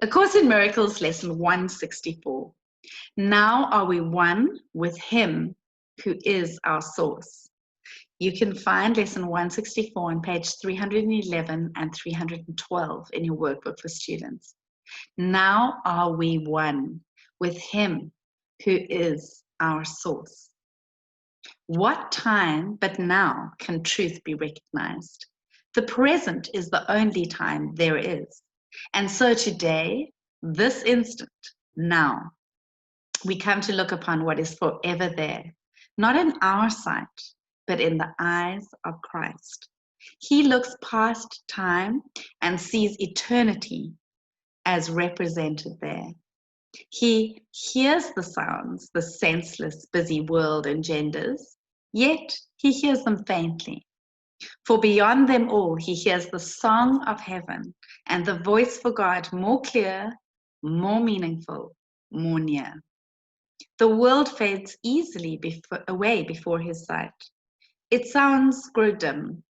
A Course in Miracles, lesson 164. Now are we one with Him who is our source. You can find lesson 164 on page 311 and 312 in your workbook for students. Now are we one with Him who is our source. What time but now can truth be recognized? The present is the only time there is. And so today, this instant, now, we come to look upon what is forever there, not in our sight, but in the eyes of Christ. He looks past time and sees eternity as represented there. He hears the sounds the senseless, busy world engenders, yet he hears them faintly. For beyond them all, he hears the song of heaven and the voice for God more clear, more meaningful, more near. The world fades easily away before his sight. Its sounds grow dim.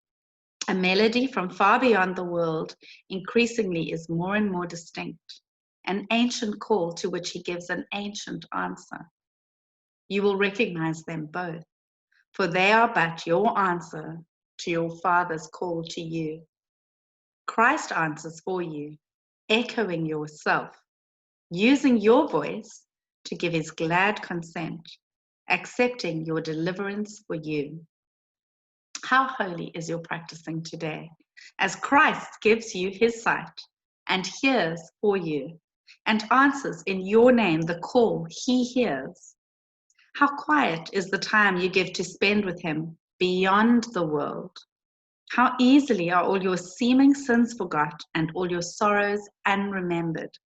A melody from far beyond the world increasingly is more and more distinct, an ancient call to which he gives an ancient answer. You will recognize them both, for they are but your answer to your Father's call to you. Christ answers for you, echoing yourself, using your voice to give his glad consent, accepting your deliverance for you. How holy is your practicing today, as Christ gives you his sight and hears for you and answers in your name the call he hears. How quiet is the time you give to spend with him beyond the world. How easily are all your seeming sins forgot and all your sorrows unremembered.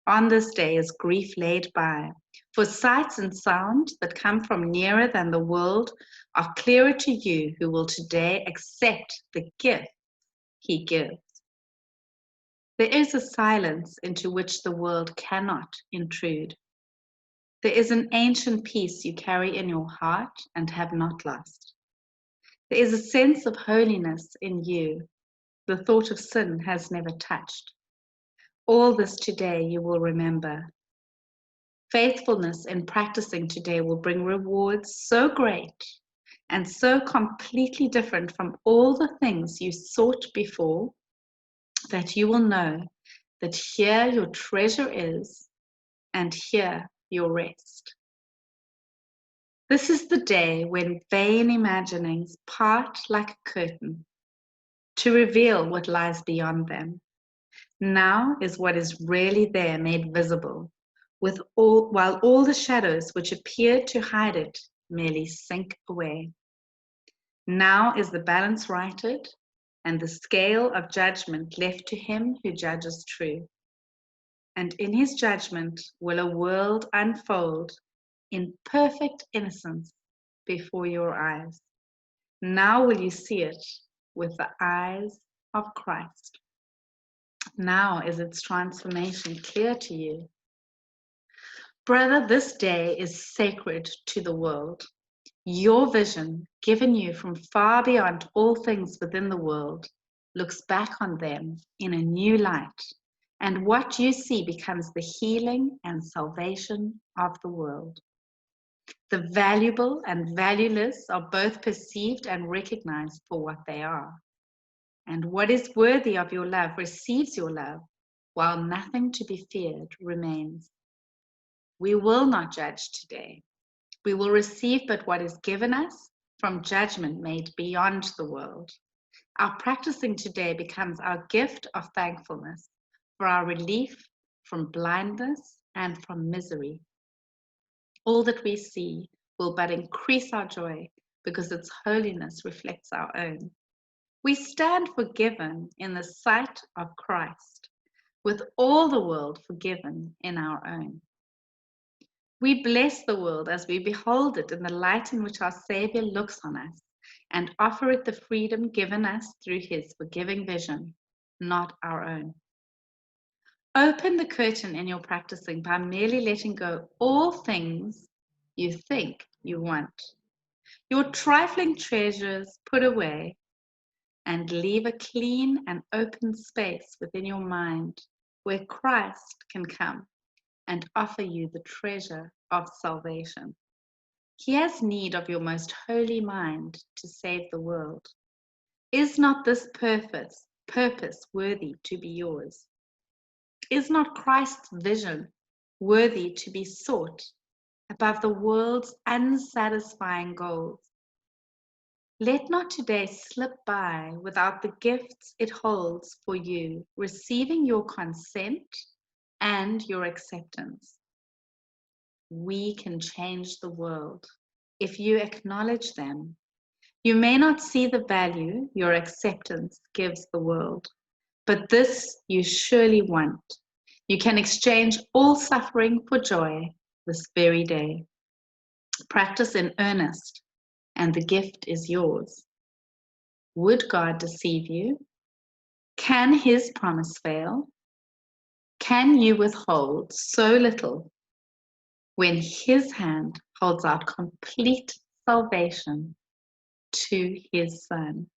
On this day is grief laid by, for sights and sounds that come from nearer than the world are clearer to you who will today accept the gift he gives. There is a silence into which the world cannot intrude. There is an ancient peace you carry in your heart and have not lost. There is a sense of holiness in you the thought of sin has never touched. All this today you will remember. Faithfulness in practicing today will bring rewards so great and so completely different from all the things you sought before that you will know that here your treasure is and here your rest. This is the day when vain imaginings part like a curtain to reveal what lies beyond them. Now is what is really there made visible, while all the shadows which appeared to hide it merely sink away. Now is the balance righted, and the scale of judgment left to him who judges true. And in his judgment will a world unfold in perfect innocence before your eyes. Now will you see it with the eyes of Christ. Now is its transformation clear to you. Brother, this day is sacred to the world. Your vision, given you from far beyond all things within the world, looks back on them in a new light, and what you see becomes the healing and salvation of the world. The valuable and valueless are both perceived and recognized for what they are. And what is worthy of your love receives your love, while nothing to be feared remains. We will not judge today. We will receive but what is given us from judgment made beyond the world. Our practicing today becomes our gift of thankfulness for our relief from blindness and from misery. All that we see will but increase our joy because its holiness reflects our own. We stand forgiven in the sight of Christ, with all the world forgiven in our own. We bless the world as we behold it in the light in which our Savior looks on us and offer it the freedom given us through his forgiving vision, not our own. Open the curtain in your practicing by merely letting go all things you think you want. Your trifling treasures put away and leave a clean and open space within your mind where Christ can come and offer you the treasure of salvation. He has need of your most holy mind to save the world. Is not this purpose worthy to be yours? Is not Christ's vision worthy to be sought above the world's unsatisfying goals? Let not today slip by without the gifts it holds for you, receiving your consent and your acceptance. We can change the world if you acknowledge them. You may not see the value your acceptance gives the world, but this you surely want. You can exchange all suffering for joy this very day. Practice in earnest, and the gift is yours. Would God deceive you? Can his promise fail? Can you withhold so little when his hand holds out complete salvation to his Son?